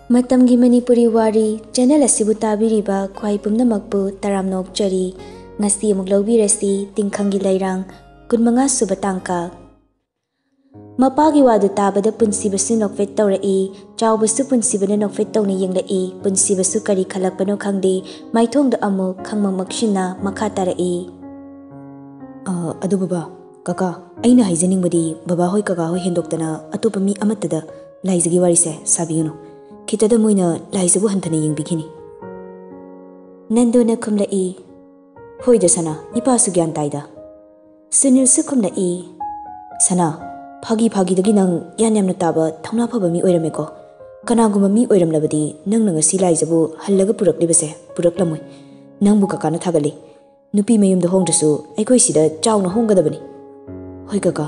Matamgi Manipuri Wari channel asibu tabiriba khwai pumnamakpu taramnokchari ngasi amuk lawbirasi Tingkhanggi Leirang kunmanga suba tangka mapagi wadu tabada punsibasu nokfet tawrai chawbasu punsibana nokfet tawna yenglai punsibasu kari khalakpano khangde maithongda amuk khangmangmakshina makha tarai adu baba kaka aina haijaningmadi baba hoi kaka hoi hendoktana atopa mi amatada laizagi wari se sabiyuno kitada moina laizabu hantana yengbigini Nandona khumlai hoida sana ipa su gyan taida Sunil su khumlai sana phagi dagi nang yan yamna taba thongna phaba mi oirameko kanaguma mi oiramlabadi nang nang asi laizabu hallaga puraklibase puraklamoi nangbu kaka na thagali nupi mayum da hongdasu aikoi sida chawna honggadabani hoi kaka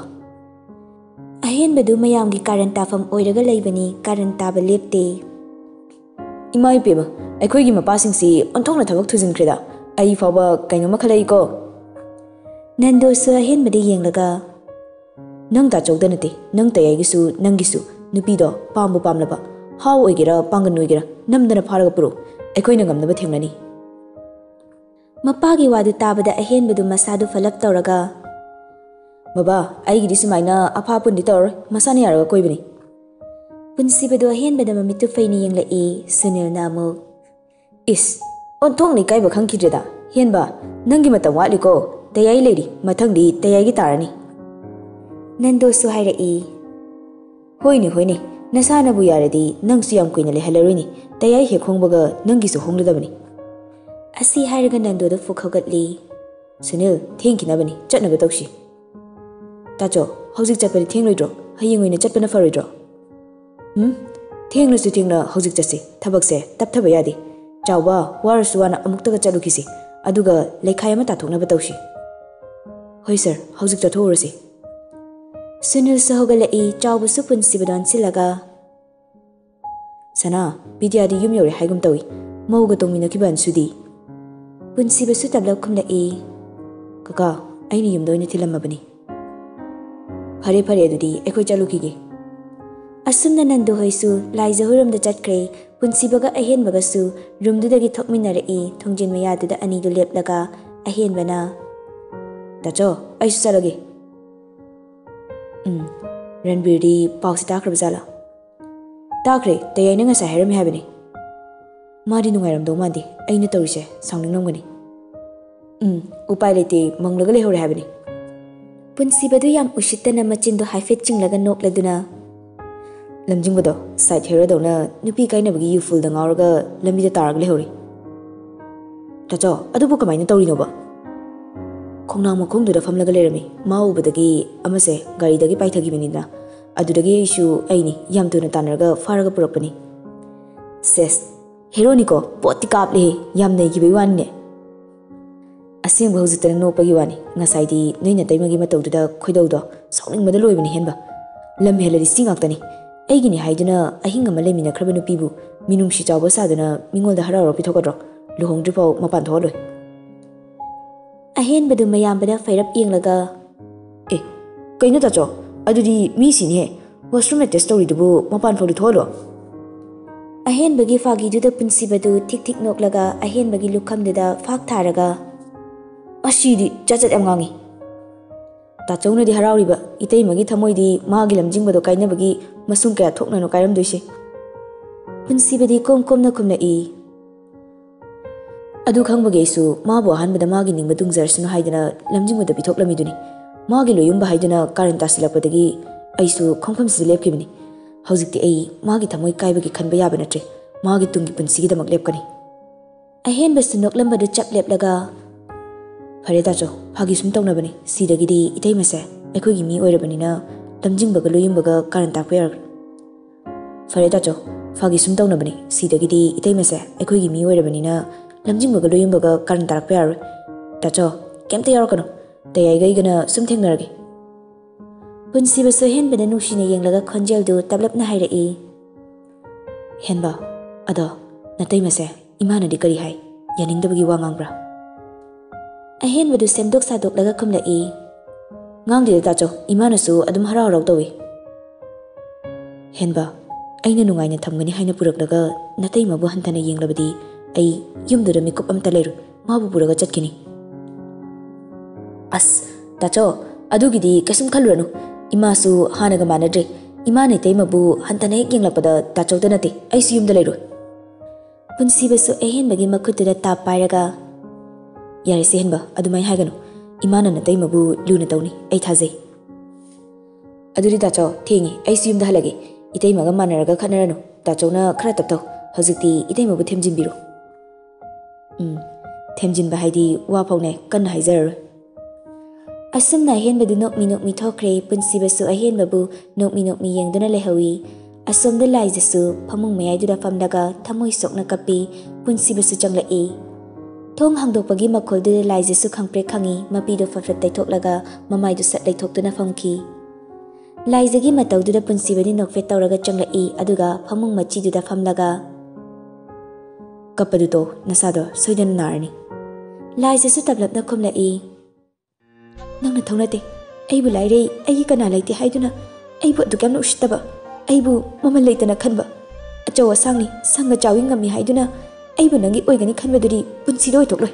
ahen badu mayamgi karan tafam oiraga leibani karan taba lepte imai pema aikoi gi mapasing si onthongna thabak thujinkreda ai faba kaino makhalai ko Nando su ahen badi yenglaga nang ta chawda nate nang tayai gisu nangisu nupi do pambu pamlaba haw oigera pangan oigera namdana pharaga puro aikoi na ngamnaba thengnani mapagi wadu tabada ahen badu masadu falap tawraga baba aigi disumaina apha pundi tawr masani yaraga koibani punsibadu ahen bada mamitu faini yenglai Sunil namu is onthong ni kaiba khangkidreda henba nangi matam wali ko tayai leri mathangdi tayai gi tarani Nando su hairai hoine nasana bu yaradi nang su yam kuina le halaroini tayai he khongbaga nangi su hongladabani asi hairaga Nando da fukhogatli Sunil thengkinabani chatnaba tawsi tacho hojik chapari thengloidro hayeng oina chatpana faroidro thengna su thengna hojik chasi thabakse tapthaba yadi chawba warasu wana amuktaga chalukisi aduga lekhai ama tathoknaba tawsi hoi sir hojik chathourasi Sunil sahogalai chawbasu punsibadon silaga sana bidyadi yum yore haigum tawi mauga tongmina kiban sudi punsibasu tablab khumlai kaka aini yumda oina thilamabani fare adudi aikoi chalukige asumna Nando hoisu laija huramda chatkre punsibaga ahenbaga su rumdudagi thokminarai thongjin mayaduda anidu leplaga ahenbana tacho aisu chalage Ranbirdi pausi takrab zala takre tayai na ngasa hairam habani madi nungairamdo madi aina tawrise sauningramgani upai lete manglaga lehore habani punsibadu yam ushitana machindo haifet chinglaga nokladuna lamjingbado side hero dona nupi kainabagi yuful da ngauraga lambida tarag lehore tacho adubu kamaina tawrinoba khongnang makhongduda famlaga lerami maubadagi amase garidagi paithagibinina adudagi isu aini yamtuna tanarga faraga purakpani ses heroniko poti kaple yamnai gibai wanne asing bahujitana nopagi wani ngasaidi noina taimagi matawduda khoidawdo sauningmada loibani henba lam helari singaktani aigini haiduna ahinga malemina khraba nupibu minungshi chawba saduna mingolda hararo pithokodro luhongdripau mapan tholoi ahen badu mayambada fairap yenglaga kaino tacho adudi mi sine washroom test tawridubu mapan pholi tholo ahen bagi fagi duda punsibadu tik noklaga ahen bagi lukhamduda fak tharaga asidi chachat amngangi tachona di harauriba itei magi thamoidi magi lamjingbado kainabagi masung kaya thoknano kairam doise punsibadi komna khumna adu khangbage su mabu hanbada magi ningba dungjarsinu haidana lamjingbada pithoklami magi loyumba haidana karan tasilapodagi aisu khongpham si lepkibini hojikti ai magi thamoi kaibagi khanba yaba natre magi tungi punsigi damak lepkani ahen basu noklambadu chap leplaga fare tacho phagi sum tawnabani sidagidi itei mase aikoi gi mi oirabanina lamjingbaga loyumbaga karan takpa yar fare tacho phagi sum tawnabani sidagidi itei mase aikoi gi mi oirabanina lamjingbaga loyumbaga karan tarakpa yar tacho kemta yarakano tayai gaigana sum thengnarage punsibasu henbada nushina yenglaga khonjeldu tablapna hairai henba ado natai mase imanadi kari hai yaningdabagi wa ngangbra ahen badu semdok sadok laga khumlai ngangdi tacho imanasu adum harau tawi henba ꯑꯩꯅ ꯅꯨꯡꯉꯥꯏꯅ ꯊꯝꯒꯅꯤ ꯍꯥꯏꯅ ꯄꯨꯔꯛꯂꯒ ꯅꯇꯩꯃꯕꯨ ꯍꯟꯊꯅ ꯌꯦꯡꯂꯕꯗꯤ ꯑꯩ ꯌꯨꯝꯗꯨꯗ ꯃꯤꯀꯨꯞ ꯑꯃꯇ ꯂꯩꯔꯣꯏ, ꯃꯥꯕꯨ ꯄꯨꯔꯒ ꯆꯠꯈꯤꯅꯤ꯫ ꯑꯁ ꯇꯥꯆꯧ, ꯑꯗꯨꯒꯤꯗꯤ ꯀꯩꯁꯨꯝ ꯈꯜꯂꯨꯔꯅꯨ, ꯏꯃꯥꯁꯨ ꯍꯥꯟꯅꯒ ꯃꯥꯟꯅꯗ꯭ꯔꯦ, ꯏꯃꯥꯅ ꯏꯇꯩꯃꯕꯨ ꯍꯟꯊꯅ ꯍꯦꯛ ꯌꯦꯡꯂꯛꯄꯗ ꯇꯥꯆꯧꯗ ꯅꯠꯇꯦ ꯑꯩꯁꯨ ꯌꯨꯝꯗ ꯂꯩꯔꯣꯏ꯫ ꯄꯨꯟꯁꯤꯕꯁꯨ ꯑꯍꯦꯟꯕꯒꯤ ꯃꯈꯨꯠꯇꯨꯗ ꯇꯥꯞ ꯄꯥꯏꯔꯒ ꯌꯥꯔꯦ ꯍꯦꯟꯕ, ꯑꯗꯨꯃꯥꯏꯅ ꯍꯥꯏꯒꯅꯨ, ꯏꯃꯥꯅ ꯅꯇꯩꯃꯕꯨ ꯂꯨꯅ ꯇꯧꯅꯤ, ꯑꯩ ꯊꯥꯖꯩ꯫ ꯑꯗꯨꯗꯤ ꯇꯥꯆꯧ ꯊꯦꯡꯉꯤ, ꯑꯩꯁꯨ ꯌꯨꯝꯗ ꯍꯜꯂꯒꯦ, ꯏꯇꯩꯃꯒ ꯃꯥꯟꯅꯔꯒ ꯈꯠꯅꯔꯅꯨ, ꯇꯥꯆꯧꯅ ꯈꯔ ꯇꯞꯇꯧ, ꯍꯧꯖꯤꯛꯇꯤ ꯏꯇꯩꯃꯕꯨ ꯊꯦꯝꯖꯤꯟꯕꯤꯔꯣ꯫ ꯊꯦꯝꯖꯤꯟꯕ ꯍꯥꯏꯗꯤ ꯋꯥ ꯐꯥꯎꯅꯦ ꯀꯟꯅ ꯍꯥꯏꯖꯔꯔꯣꯏ꯫ ꯑꯁꯨꯝꯅ ꯑꯍꯦꯟꯕꯗꯨ ꯅꯣꯛꯃꯤ ꯅꯣꯛꯃꯤ ꯊꯣꯛꯈ꯭ꯔꯦ꯫ ꯄꯨꯟꯁꯤꯕꯁꯨ ꯑꯍꯦꯟꯕꯕꯨ ꯅꯣꯛꯃꯤ ꯅꯣꯛꯃꯤ ꯌꯦꯡꯗꯨꯅ ꯂꯩꯍꯧꯏ꯫ ꯑꯁꯣꯝꯗ ꯂꯥꯏꯖꯁꯨ ꯐꯃꯨꯡ ꯃꯌꯥꯏꯗꯨꯗ ꯐꯝꯂꯒ ꯊꯃꯣꯏ ꯁꯣꯛꯅ ꯀꯞꯄꯤ꯫ ꯄꯨꯟꯁꯤꯕꯁꯨ ꯆꯪꯂꯛꯏ꯫ ꯊꯣꯡ ꯍꯥꯡꯗꯣꯛꯄꯒꯤ ꯃꯈꯣꯜꯗꯨꯗ ꯂꯥꯏꯖꯁꯨ ꯈꯪꯄ꯭ꯔꯦꯛ ꯈꯪꯏ꯫ ꯃꯄꯤꯗꯨ ꯐꯠ ꯇꯩꯊꯣꯛꯂꯒ ꯃꯃꯥꯏꯗꯨ ꯁꯠ ꯂꯩꯊꯣꯛꯇꯨꯅ ꯐꯝꯈꯤ꯫ ꯂꯥꯏꯖꯒꯤ ꯃꯇꯧꯗꯨꯗ ꯄꯨꯟꯁꯤꯕꯗꯤ ꯅꯣꯛꯐꯦꯠ ꯇꯧꯔꯒ ꯆꯪꯂꯛꯏ꯫ ꯑꯗꯨꯒ ꯐꯃꯨꯡ ꯃꯆꯤꯗꯨꯗ ꯐꯝꯂꯒ ꯀꯞꯄꯗꯨ ꯇꯣ, ꯅꯁꯥꯗꯣ ꯁꯣꯏꯗꯅ ꯅꯥꯔꯅꯤ꯫ ꯂꯥꯏꯖꯁꯨ ꯇꯞꯂꯞꯅ ꯈꯨꯝꯂꯛꯏ꯫ ꯅꯪꯅ ꯊꯧꯅꯗꯦ, ꯑꯩꯕꯨ ꯂꯥꯏꯔꯩ ꯑꯩꯒꯤ ꯀꯅꯥ ꯂꯩꯇꯦ ꯍꯥꯏꯗꯨꯅ ꯑꯩꯕꯨ ꯑꯗꯨꯛ ꯌꯥꯝꯅ ꯎꯁꯤꯠꯇꯕ, ꯑꯩꯕꯨ ꯃꯃꯜ ꯂꯩꯇꯅ ꯈꯟꯕ, ꯑꯆꯧ ꯑꯁꯥꯡꯅꯤ ꯁꯪꯒ ꯆꯥꯎꯏ ꯉꯝꯃꯤ ꯍꯥꯏꯗꯨꯅ ꯑꯩꯕꯨ ꯅꯪꯒꯤ ꯑꯣꯏꯒꯅꯤ ꯈꯟꯕꯗꯨꯗꯤ ꯄꯨꯟꯁꯤꯗ ꯑꯣꯏꯊꯣꯛꯂꯣꯏ꯫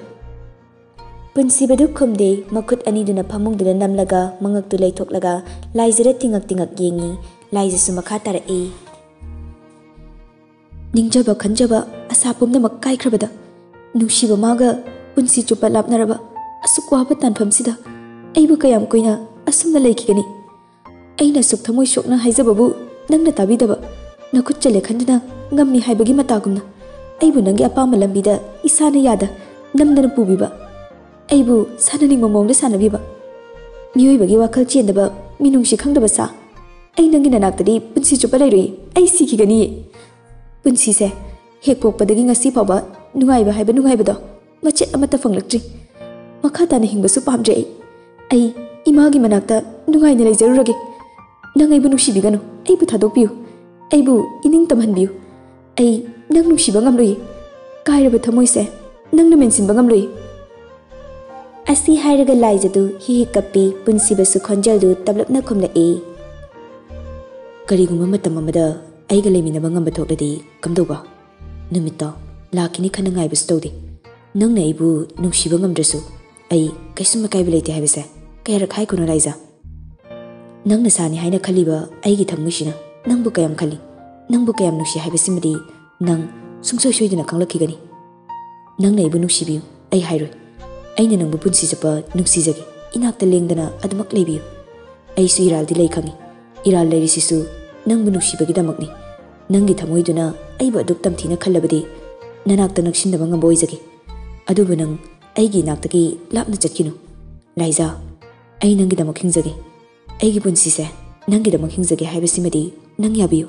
ꯄꯨꯟꯁꯤꯕꯗꯨ ꯈꯨꯝꯗꯦ꯫ ꯃꯈꯨꯠ ꯑꯅꯤꯗꯨꯅ ꯐꯃꯨꯡꯗꯨꯗ ꯅꯝꯂꯒ ꯃꯉꯛꯇꯨ ꯂꯩꯊꯣꯛꯂꯒ ꯂꯥꯏꯖꯗ ꯇꯤꯡꯉꯛ ꯇꯤꯡꯉꯛ ꯌꯦꯡꯉꯤ꯫ ꯂꯥꯏꯖꯁꯨ ꯃꯈꯥ ꯇꯥꯔꯛꯏ꯫ ꯅꯤꯡꯖꯕ ꯈꯟꯖꯕ ꯑꯁꯥ ꯄꯨꯝꯅꯃꯛ ꯀꯥꯏꯈ꯭ꯔꯕꯗ, ꯅꯨꯡꯁꯤꯕ ꯃꯥꯒ ꯄꯨꯟꯁꯤ ꯆꯨꯞꯄ ꯂꯥꯞꯅꯔꯕ ꯑꯁꯨꯛ ꯋꯥꯕ ꯇꯥꯟꯐꯝꯁꯤꯗ ꯑꯩꯕꯨ ꯀꯌꯥꯝ ꯀꯨꯏꯅ ꯑꯁꯨꯝꯅ ꯂꯩꯈꯤꯒꯅꯤ? ꯑꯩꯅ ꯁꯨꯛ ꯊꯃꯣꯏ ꯁꯣꯛꯅ ꯍꯥꯏꯖꯕꯕꯨ ꯅꯪꯅ ꯇꯥꯕꯤꯗꯕ, ꯅꯈꯨꯠ ꯆꯜꯂꯦ ꯈꯟꯗꯨꯅ ꯉꯝꯃꯤ ꯍꯥꯏꯕꯒꯤ ꯃꯇꯥꯒꯨꯝꯅ ꯑꯩꯕꯨ ꯅꯪꯒꯤ ꯑꯄꯥꯝꯕ ꯂꯝꯕꯤꯗ ꯏꯁꯥꯅ ꯌꯥꯗ ꯅꯝꯗꯅ ꯄꯨꯕꯤꯕ, ꯑꯩꯕꯨ ꯁꯥꯟꯅꯅꯤꯡꯕ ꯃꯑꯣꯡꯗ ꯁꯥꯟꯅꯕꯤꯕ, ꯃꯤꯑꯣꯏꯕꯒꯤ ꯋꯥꯈꯜ ꯆꯦꯟꯗꯕ ꯃꯤꯅꯨꯡꯁꯤ ꯈꯪꯗꯕ ꯁꯥ, ꯑꯩ ꯅꯪꯒꯤ ꯅꯅꯥꯛꯇꯗꯤ ꯄꯨꯟꯁꯤ ꯆꯨꯞꯄ ꯂꯩꯔꯣꯏ, ꯑꯩ ꯁꯤꯈꯤꯒꯅꯤꯌꯦ꯫ ꯄꯨꯟꯁꯤꯁꯦ ꯍꯦꯛ ꯄꯣꯛꯄꯗꯒꯤ ꯉꯁꯤ ꯐꯥꯎꯕ ꯅꯨꯡꯉꯥꯏꯕ ꯍꯥꯏꯕ ꯅꯨꯡꯉꯥꯏꯕꯗꯣ ꯃꯆꯦꯠ ꯑꯃꯠꯇ ꯐꯪꯂꯛꯇ꯭ꯔꯤ꯫ ꯃꯈꯥ ꯇꯥꯅ ꯍꯤꯡꯕꯁꯨ ꯄꯥꯝꯗ꯭ꯔꯦ ꯑꯩ ꯏꯃꯥꯒꯤ ꯃꯅꯥꯛꯇ ꯅꯨꯡꯉꯥꯏꯅ ꯂꯩꯖꯔꯨꯔꯒꯦ꯫ ꯅꯪ ꯑꯩꯕꯨ ꯅꯨꯡꯁꯤꯕꯤꯒꯅꯨ, ꯑꯩꯕꯨ ꯊꯥꯗꯣꯛꯄꯤꯌꯨ, ꯑꯩꯕꯨ ꯏꯅꯤꯡ ꯇꯝꯍꯟꯕꯤꯌꯨ, ꯑꯩ ꯅꯪ ꯅꯨꯡꯁꯤꯕ ꯉꯝꯂꯣꯏ, ꯀꯥꯏꯔꯕ ꯊꯃꯣꯏꯁꯦ ꯅꯪꯅ ꯃꯦꯟꯁꯤꯟꯕ ꯉꯝꯂꯣꯏ꯫ ꯑꯁꯤ ꯍꯥꯏꯔꯒ ꯂꯥꯏꯖꯗꯨ ꯍꯤ ꯍꯤ ꯀꯞꯄꯤ꯫ ꯄꯨꯟꯁꯤꯕꯁꯨ ꯈꯣꯟꯖꯦꯜꯗꯨ ꯇꯞꯂꯞꯅ ꯈꯨꯝꯂꯛꯏ꯫ ꯀꯔꯤꯒꯨꯝꯕ ꯃꯇꯝ ꯑꯃꯗ ꯑꯩꯒ ꯂꯩꯃꯤꯟꯅꯕ ꯉꯝꯕ ꯊꯣꯛꯂꯗꯤ ꯀꯝꯗꯧꯕ? ꯅꯨꯃꯤꯠꯇꯣ ꯂꯥꯛꯈꯤꯅꯤ ꯈꯟꯅ ꯉꯥꯏꯕꯁꯨ ꯇꯧꯗꯦ꯫ ꯅꯪꯅ ꯑꯩꯕꯨ ꯅꯨꯡꯁꯤꯕ ꯉꯝꯗ꯭ꯔꯁꯨ ꯑꯩ ꯀꯩꯁꯨꯝ ꯑꯀꯥꯏꯕ ꯂꯩꯇꯦ ꯍꯥꯏꯕꯁꯦ ꯀꯌꯥꯔꯛ ꯍꯥꯏꯈꯣꯅ ꯂꯥꯏꯖ? ꯅꯪꯅ ꯁꯥꯅꯤ ꯍꯥꯏꯅ ꯈꯜꯂꯤꯕ ꯑꯩꯒꯤ ꯊꯃꯣꯏꯁꯤꯅ ꯅꯪꯕꯨ ꯀꯌꯥꯝ ꯈꯜꯂꯤ, ꯅꯪꯕꯨ ꯀꯌꯥꯝ ꯅꯨꯡꯁꯤ ꯍꯥꯏꯕꯁꯤꯃꯗꯤ ꯅꯪ ꯁꯨꯡꯁꯣꯏ ꯁꯣꯏꯗꯅ ꯈꯪꯂꯛꯈꯤꯒꯅꯤ꯫ ꯅꯪꯅ ꯑꯩꯕꯨ ꯅꯨꯡꯁꯤꯕꯤꯌꯨ, ꯑꯩ ꯍꯥꯏꯔꯣꯏ, ꯑꯩꯅ ꯅꯪꯕꯨ ꯄꯨꯟꯁꯤ ꯆꯨꯞꯄ ꯅꯨꯡꯁꯤꯖꯒꯦ, ꯏꯅꯥꯛꯇ ꯂꯦꯡꯗꯅ ꯑꯗꯨꯃꯛ ꯂꯩꯕꯤꯌꯨ꯫ ꯑꯩꯁꯨ ꯏꯔꯥꯜꯗꯤ ꯂꯩ ꯈꯪꯉꯤ, ꯏꯔꯥꯜ ꯂꯩꯔꯤꯁꯤꯁꯨ ꯅꯪꯕꯨ ꯅꯨꯡꯁꯤꯕꯒꯤꯗꯃꯛꯅꯤ꯫ ꯅꯪꯒꯤ ꯊꯃꯣꯏꯗꯨꯅ ꯑꯩꯕꯨ ꯑꯗꯨꯛ ꯇꯝꯊꯤꯅ ꯈꯜꯂꯕꯗꯤ ꯅꯅꯥꯛꯇ ꯅꯛꯁꯤꯟꯅꯕ ꯉꯝꯕ ꯑꯣꯏꯖꯒꯦ꯫ ꯑꯗꯨꯕꯨ ꯅꯪ ꯑꯩꯒꯤ ꯏꯅꯥꯛꯇꯒꯤ ꯂꯥꯞꯅ ꯆꯠꯈꯤꯅꯨ ꯂꯥꯏꯖꯥ, ꯑꯩ ꯅꯪꯒꯤꯗꯃꯛ ꯍꯤꯡꯖꯒꯦ, ꯑꯩꯒꯤ ꯄꯨꯟꯁꯤꯁꯦ ꯅꯪꯒꯤꯗꯃꯛ ꯍꯤꯡꯖꯒꯦ ꯍꯥꯏꯕꯁꯤꯃꯗꯤ ꯅꯪ ꯌꯥꯕꯤꯌꯨ꯫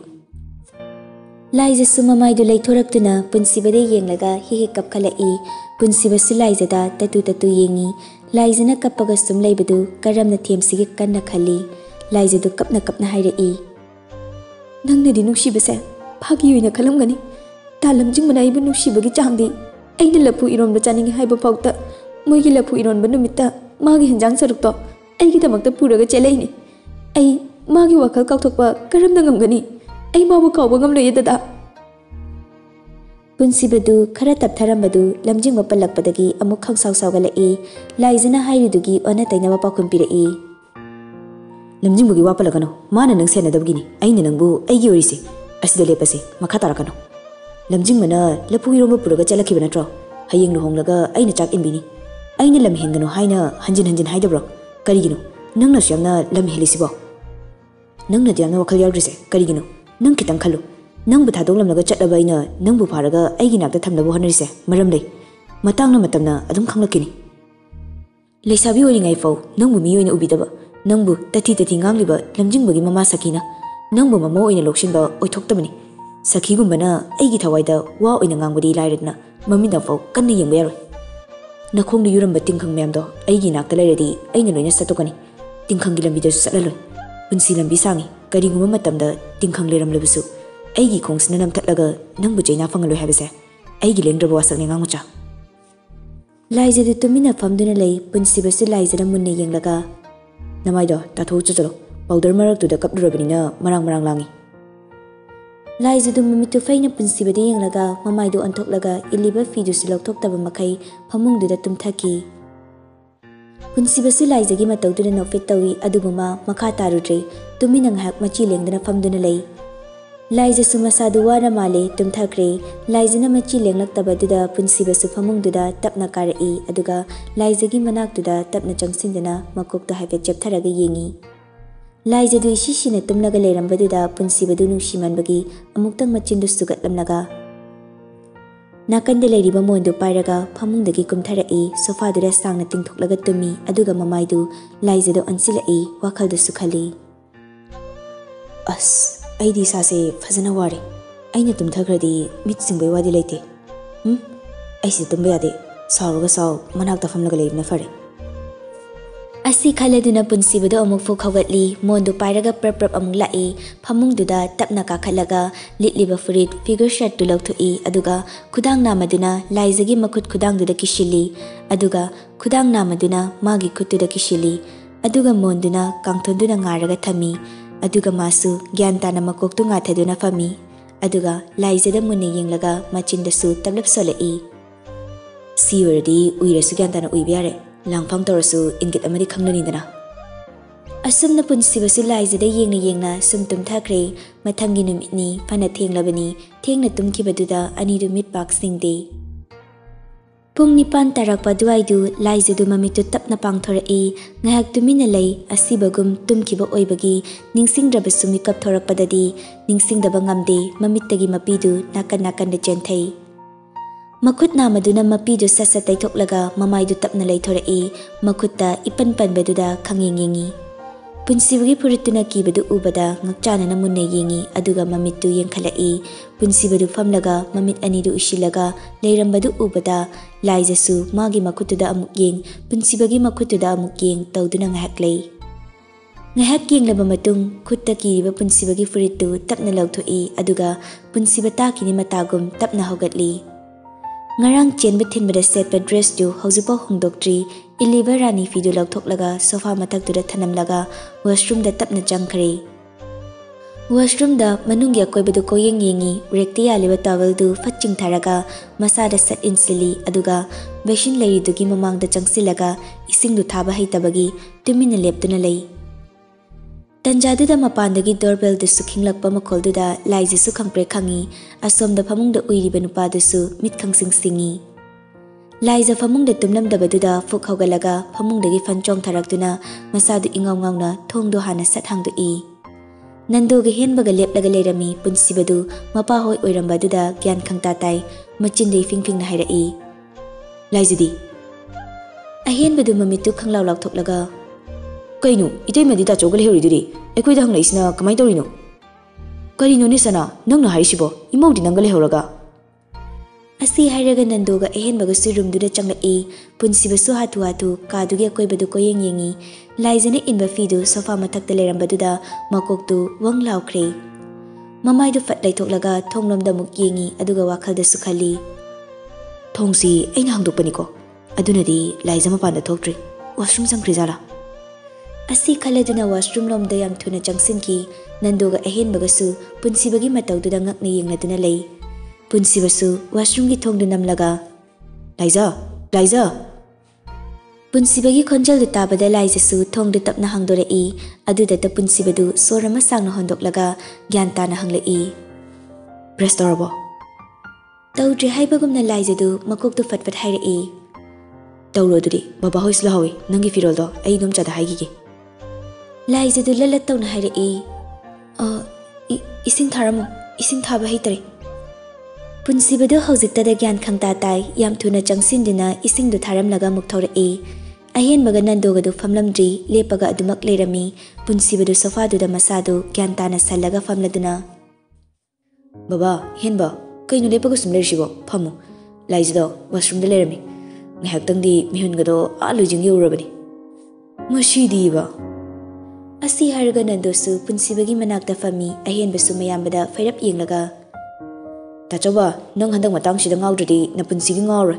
ꯂꯥꯏꯖꯁꯨ ꯃꯃꯥꯏꯗꯨ ꯂꯩꯊꯣꯔꯛꯇꯨꯅ ꯄꯨꯟꯁꯤꯕꯗ ꯌꯦꯡꯂꯒ ꯍꯤ ꯍꯤ ꯀꯞꯈꯠꯂꯛꯏ꯫ ꯄꯨꯟꯁꯤꯕꯁꯨ ꯂꯥꯏꯖꯗ ꯇꯠꯇꯨ ꯇꯠꯇꯨ ꯌꯦꯡꯉꯤ꯫ ꯂꯥꯏꯖꯅ ꯀꯞꯄꯒ ꯁꯨꯝ ꯂꯩꯕꯗꯨ ꯀꯔꯝꯅ ꯊꯦꯝꯁꯤꯒꯦ ꯀꯟꯅ ꯈꯜꯂꯤ꯫ ꯂꯥꯏꯖꯗꯨ ꯀꯞꯅ ꯀꯞꯅ ꯍꯥꯏꯔꯛꯏ꯫ ꯅꯪꯅꯗꯤ ꯅꯨꯡꯁꯤꯕꯁꯦ ꯐꯥꯒꯤ ꯑꯣꯏꯅ ꯈꯜꯂꯝꯒꯅꯤ꯫ ꯂꯝꯖꯤꯡꯕꯅ ꯑꯩꯕꯨ ꯅꯨꯡꯁꯤꯕꯒꯤ ꯆꯥꯡꯗꯤ ꯑꯩꯅ ꯂꯐꯨ ꯏꯔꯣꯟꯕ ꯆꯥꯅꯤꯡꯉꯤ ꯍꯥꯏꯕ ꯐꯥꯎꯗ ꯃꯣꯏꯒꯤ ꯂꯐꯨ ꯏꯔꯣꯟꯕ ꯅꯨꯃꯤꯠꯇ ꯃꯥꯒꯤ ꯍꯤꯟꯖꯥꯡ ꯁꯔꯨꯛꯇꯣ ꯑꯩꯒꯤꯗꯃꯛꯇ ꯄꯨꯔꯒ ꯆꯦꯜꯂꯛꯏꯅꯤ꯫ ꯑꯩ ꯃꯥꯒꯤ ꯋꯥꯈꯜ ꯀꯥꯎꯊꯣꯛꯄ ꯀꯔꯝꯅ ꯉꯝꯒꯅꯤ? ꯑꯩ ꯃꯥꯕꯨ ꯀꯥꯎꯕ ꯉꯝꯂꯣꯏꯌꯦ ꯗꯗꯥ꯫ ꯄꯨꯟꯁꯤꯕꯗꯨ ꯈꯔ ꯇꯞꯊꯔꯝꯕꯗꯨ ꯂꯝꯖꯤꯡꯕ ꯄꯜꯂꯛꯄꯗꯒꯤ ꯑꯃꯨꯛ ꯈꯪꯁꯥꯎ ꯁꯥꯎꯒꯠꯂꯛꯏ꯫ ꯂꯥꯏꯖꯅ ꯍꯥꯏꯔꯤꯗꯨꯒꯤ ꯑꯣꯟꯅ ꯇꯩꯅꯕ ꯄꯥꯎꯈꯨꯝ ꯄꯤꯔꯛꯏ꯫ ꯂꯝꯖꯤꯡꯕꯒꯤ ꯋꯥ ꯄꯜꯂꯛꯀꯅꯨ, ꯃꯥꯅ ꯅꯪ ꯁꯦꯟꯅꯗꯕꯒꯤꯅꯤ ꯑꯩꯅ ꯅꯪꯕꯨ ꯑꯩꯒꯤ ꯑꯣꯏꯔꯤꯁꯤ꯫ ꯑꯁꯤꯗ ꯂꯦꯞꯄꯁꯤ, ꯃꯈꯥ ꯇꯥꯔꯛꯀꯅꯨ꯫ ꯂꯝꯖꯤꯡꯕꯅ ꯂꯐꯨ ꯏꯔꯣꯟꯕ ꯄꯨꯔꯒ ꯆꯠꯂꯛꯈꯤꯕ ꯅꯠꯇ꯭ꯔꯣ? ꯍꯌꯦꯡ ꯂꯨꯍꯣꯡꯂꯒ ꯑꯩꯅ ꯆꯥꯛ ꯏꯟꯕꯤꯅꯤ꯫ ꯑꯩꯅ ꯂꯝ ꯍꯦꯟꯒꯅꯨ ꯍꯥꯏꯅ ꯍꯟꯖꯤꯟ ꯍꯟꯖꯤನ್ ꯍꯥꯏꯗꯕ꯭ꯔꯣ? ꯀꯔꯤꯒꯤꯅꯣ ꯅꯪꯅꯁꯨ ꯌꯥꯝꯅ ꯂꯝ ꯍꯦꯜꯂꯤꯁꯤꯕꯣ? ꯅꯪꯅꯗꯤ ꯌꯥꯝꯅ ꯋꯥꯈꯜ ꯌꯥꯎꯗ꯭ꯔꯤꯁꯦ ꯀꯔꯤꯒꯤꯅꯣ? ꯅꯪ ꯈꯤꯇꯪ ꯈꯜꯂꯨ꯫ ꯅꯪꯕꯨ ꯊꯥꯗꯣꯛꯂꯝꯂꯒ ꯆꯠꯂꯕ ꯑꯩꯅ ꯅꯪꯕꯨ ꯐꯥꯔꯒ ꯑꯩꯒꯤ ꯅꯥꯛꯇ ꯊꯝꯅꯕ ꯍꯣꯠꯅꯔꯤꯁꯦ ꯃꯔꯝ ꯂꯩ꯫ ꯃꯇꯥꯡꯅ ꯃꯇꯝꯅ ꯑꯗꯨꯝ ꯈꯪꯂꯛꯈꯤꯅꯤ꯫ ꯂꯩꯁꯥꯕꯤ ꯑꯣꯏꯔꯤꯉꯩ ꯐꯥꯎ ꯅꯪꯕꯨ ꯃꯤ ꯑꯣꯏꯅ ꯎꯕꯤꯗꯕ, ꯅꯪꯕꯨ ꯇꯊꯤ ꯇꯊꯤ ꯉꯥꯡꯂꯤꯕ ꯂꯝꯖꯤꯡꯕꯒꯤ ꯃꯃꯥ ꯁꯈꯤꯅ ꯅꯪꯕꯨ ꯃꯃꯧ ꯑꯣꯏꯅ ꯂꯧꯁꯤꯟꯕ ꯑꯣꯏꯊꯣꯛꯇꯕꯅꯤ꯫ ꯁꯈꯤꯒꯨꯝꯕꯅ ꯑꯩꯒꯤ ꯊꯋꯥꯏꯗ ꯋꯥ ꯑꯣꯏꯅ ꯉꯥꯡꯕꯗꯤ ꯂꯥꯏꯔꯗꯅ ꯃꯃꯤꯠꯅ ꯐꯥꯎ ꯀꯟꯅ ꯌꯦꯡꯕ ꯌꯥꯔꯣꯏ꯫ ꯅꯈꯣꯡꯗ ꯌꯨꯔꯝꯕ ꯇꯤꯡꯈꯪ ꯃꯌꯥꯝꯗꯣ ꯑꯩꯒꯤ ꯅꯥꯛꯇ ꯂꯩꯔꯗꯤ ꯑꯩꯅ ꯂꯣꯏꯅ ꯁꯠꯇꯣꯛꯀꯅꯤ꯫ ꯇꯤꯡꯈꯪꯒꯤ ꯂꯝꯕꯤꯗꯁꯨ ꯆꯠꯂꯂꯣꯏ꯫ ꯄꯨꯟꯁꯤ ꯂꯝꯕꯤ ꯁꯥꯡꯉꯤ, ꯀꯔꯤꯒꯨꯝꯕ ꯃꯇꯝꯗ ꯇꯤꯡꯈꯪ ꯂꯩꯔꯝꯂꯕꯁꯨ ꯑꯩꯒꯤ ꯈꯣꯡꯁꯤꯅ ꯅꯝꯊꯠꯂꯒ ꯅꯪꯕꯨ ꯆꯩꯅꯥ ꯐꯪꯍꯜꯂꯣꯏ ꯍꯥꯏꯕꯁꯦ ꯑꯩꯒꯤ ꯂꯦꯡꯗ꯭ꯔꯕ ꯋꯥꯁꯛꯅꯤ ꯑꯉꯥꯡꯃꯆꯥ꯫ ꯂꯥꯏꯖꯗꯨ ꯇꯨꯃꯤꯟꯅ ꯐꯝꯗꯨꯅ ꯂꯩ꯫ ꯄꯨꯟꯁꯤꯕꯁꯨ ꯂꯥꯏꯖꯗ ꯃꯨꯟꯅ ꯌꯦꯡꯂꯒ ꯅꯃꯥꯏꯗꯣ ꯇꯥꯊꯣꯛꯎ ꯆꯠꯂꯣ, ꯄꯥꯎꯗꯔ ꯃꯔꯛꯇꯨꯗ ꯀꯞꯂꯨꯔꯕꯅꯤꯅ ꯃꯔꯥꯡ ꯃꯔꯥꯡ ꯂꯥꯡꯉꯤ꯫ Laizadu mamitu faina punsibada yenglaga mamaidu anthoklaga iliba fidusu laukthoktaba makai phamungduda tumthaki. Punsibasu laizagi matawduna nofit tawi adubuma makha tarudre tumina ngahak machi lengdana famduna lei. Laizasu masadu wara male tumthakre laizana machi lenglaktabaduda punsibasu phamungduda tapna karai aduga laizagi manakduda tapna changsindana makokta haifet japtharaga yengi. Laizadu isisina tumlaga leirambaduda punsibadu nungsimanbagi amuktang machindu sugatlamnaga. Nakanda leiriba moindu pairaga phamungdagi kumtharai sofaduda sangna tingthoklaga tumi aduga mamaidu laizadu ansilai wakhaldu sukhali. As aidi sase fazana ware aina tumthagradi mitsingbai wadi leite aisi tumba yade sauruga sau manakta famlaga leibna fare. Asi khaladuna punsibadu amuk fu khawatli mondu pairaga prap amuk lai phamungduda tapna kakhalaga litliba furit figure shirt tu lauthoi aduga khudang namaduna laizagi makhut khudangduda kishili aduga khudang namaduna magi khuttuda kishili aduga monduna kangthonduna ngaraga thami aduga masu gyantana makoktu ngathaduna fami aduga laizada munne yenglaga machindasu tablap solai. Si ordi uirasu gyantana uibiyare langfang torosu ingit amadi khangnanidana. Asumna punsibasu laizada yengna sum tumthakre mathangi numitni phana thenglabani thengna tumkibaduda anidu mitpak singde. Pung nipan tarakpa duaidu laizadu mamitu tapna pangthorai ngahak tumina lei asibagum tumkiba oibagi ningsingdrabasu mikap thorakpadadi ningsingdaba ngamde mamittagi mapidu nakan da jenthai. Makut namaduna mapidu sasa taithoklaga mamaidu tapna leithorai makutta ipan panbaduda khangyengi. Punsibagi purituna kibadu ubada ngakchana munne yengi aduga mamittu yengkhalai punsibadu famlaga mamit anidu usilaga leirambadu ubada laizasu magi makutuda amuk yeng punsibagi makutuda amuk yeng tawduna ngahak lei. Ngahak yenglaba matung khutta kiriba punsibagi furittu tapna lauthoi aduga punsibata kini matagum tapna hogatli. Ngarang chenba thinbada setpa dress du haujipa hongdoktri iliba rani fidu laukthoklaga sofa mathakduda thanamlaga washroom da tapna changkhare. Washroom da manungya koibadu koyeng yengi rekti aliba towel du fatching tharaga masada sat insili aduga basin leiridugi mamangda changsilaga isingdu thaba heitabagi tumina leptuna lei. Tanjaduda mapandagi doorbell dusu khinglakpa makholduda laijisu khangpre khangi asomda phamungda uiriba nupadusu mit khangsing singi. Laiza phamungda tumlamdabaduda fuk hawgalaga phamungdagi fanchong tharaktuna masadu ingawngawna thongdo hana sat hangdoi. Nandoga henbaga leplaga leirami punsibadu mapa hoi oirambaduda gyan khangta tai machindei fingfingna hairai. Laizadi ahenbadu mamitu khanglaw lakthoklaga Kainu itay madita chogal heuri diri ekoi da hangna isna kamai torino karino ni sana nangna haisibo imodi nangal heuraga. Asi hairaga nandoga ahenbaga surumduda changlai punsibasu hatu kadugi akoibadu koyeng yengi laizana inba fidu sofa mathakta leirambaduda makoktu wang laukre. Mamaidu fat laithoklaga thonglomda muk yengi aduga wakhalda sukhali. Thongsi aina hangdokpaniko adunadi laiza mapanda thoktre washroom sangkhrizala. Asi khaladuna washroom lomda yam thuna changsinki nandoga ahenbagasu punsibagi matawduda ngakna yengladuna lei. Punsibasu washroom gi thongdu namlaga Laiza punsibagi khonjal du tabada laizasu thongdu tapna hangdorai aduda ta punsibadu sorama sangna hondoklaga gyantana hanglai. Press torabo tawdre haibagumna laizadu makoktu fatfat hairai. Tawro duri baba hoisla hawi nangi firoldo ai dum chada haigige. Laizadu lalat tawna hairai. Ising tharamu ising thaba haitare. Punsibadu haujiktada gyan khangta tai yam thuna changsindina isingdu tharamlaga mukthorai. Ahenbaga nandogadu famlamdri lepaga adumak leirami punsibadu sofaduda masadu gyantana sallaga famladuna. Baba henba kainu lepaga sumleirsibo phamu laizado washroom da leirami ngahaktangdi mihungado alujingi urabani masidiba. Asi haraga nandosu punsibagi manakta fami ahenbasu mayambada fairap yenglaga Tachoba nang handang matang sida ngawdradi na punsigi ngawra.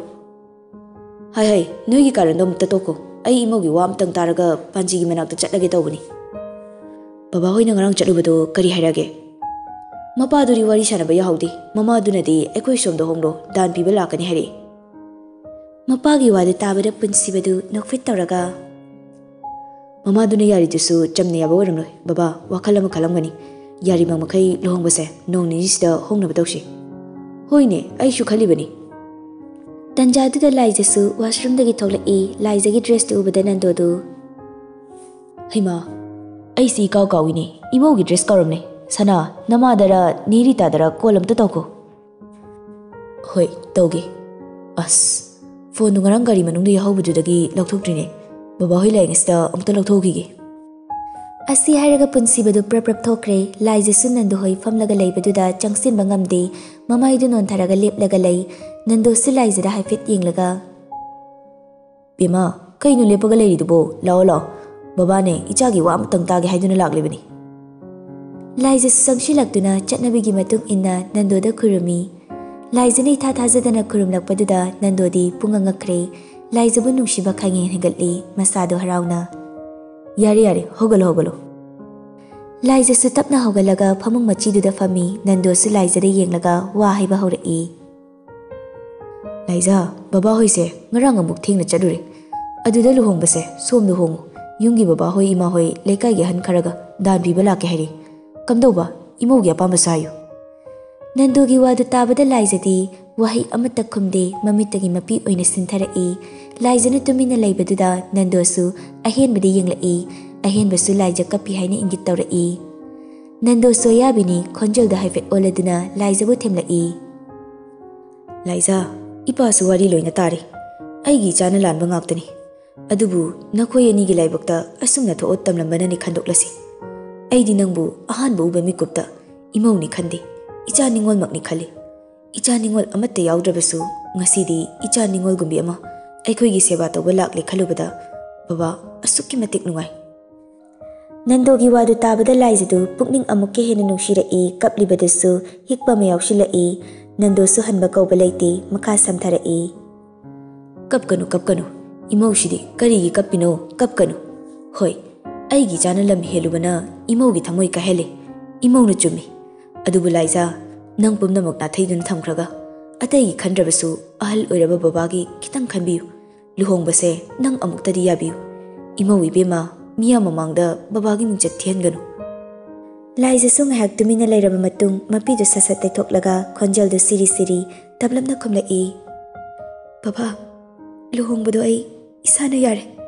Hai noigi karando mukta toko ai imogi wa amtang taraga panjigi manakta chatlage tawbani. Baba hoina ngarang chatlubado kari hairage. Mapaduri wari sanaba yahaudi. Mama adunadi ekoi somda honglo dan piba lakani hari. Mapagi wadu tabada punsibadu nokfit tawraga. Mama aduna yari dusu jamne yaba waramloi. Baba wakalama kalamgani. Yari mamakai lohong base nong nisida hong nabadawshi. Hoine aishu khalibani. Tanjaduda Laijasu washroom dagi tholai Laijagi dress tu ubada Nandodu. Haima, aisi kaw kawini. Imogi dress karamne. Sana namadara niri tadara kolam ta tawko. Hoi, tawge. As. Phone ngarang gari manungda yahawbududagi laukthoktrine. Baba hoi laingasda amta laukthokige. Asi hairaga punsibadu prap thokre Laijasu Nandu hoi famlaga leibaduda changsinba ngamde mamaidu nontharaga leplaga lei Nandosu Laijada haifet yenglaga. Bima, kainu lepaga leiridubo lao lao. Baba ne ichagi wa amtang tage haiduna laklibani. Laijasu sangshilakduna chatnabigi matung inna Nandoda kurumi. Laijana itha thajadana kurumlakpaduda Nandodi pungangakre Laijabu nungshiba khangen hengatli masado harauna. Yari yari hogalo. Laijasu tapna hogalaga phamung machiduda fami Nandosu Laijada yenglaga wa haiba horai. Laiza, baba hoise ngarang amuk thengna chadure. Aduda luhong base som luhong. Yungi baba hoi ima hoi lekai ge han kharaga dan biba lake hari. Kamdauba imogi apamba sayu. Nandogi wadu tabada Laijadi wahi amata khumde mamitagi mapi oina sintharai. Laijana tumina leibaduda Nandosu ahenbadi yenglai. Ahenbasu Laija kapi haina ingit tawrai. Nandosu yabini khonjalda haifet oladuna Laijabu themlai. Laiza, ipasu wari loina tari. Aigi chana lanba ngaktani. Adubu nakhoi anigi laibakta asumna thoot tamlambanani khandoklasi. Aidi nangbu ahanba uba mikupta imawni khandi. Icha ningol makni khali. Icha ningol amatte yaudrabasu ngasidi icha ningol gumbi ama aikhoi gi seba tawba lakle khalubada baba asukki matik nungai. Nandogi wadu tabada Laijadu pukning amukke hena nungsirai kaplibadusu hikpa mayawsilai. Nandosu hanba kauba leite makha samtharai. Kapkanu. Imawshidi karigi kapino kapkanu. Hoi, aigi chana lam helubana imawgi thamoi ka hele. Imawna chumi. Adubu Laiza, nang pumnamak na thaidun thamkraga. Ataigi khandrabasu ahal oiraba babagi kitang khanbiyu. Luhong base nang amuktadi yabiyu. Imawi bema miya mamangda babagi mingchat thianganu. Laijasu ngahak tumina leiraba matung mapidu sasat taithoklaga khonjaldu siri tablamna khumlai. Baba, luhongbadu ai isana yare.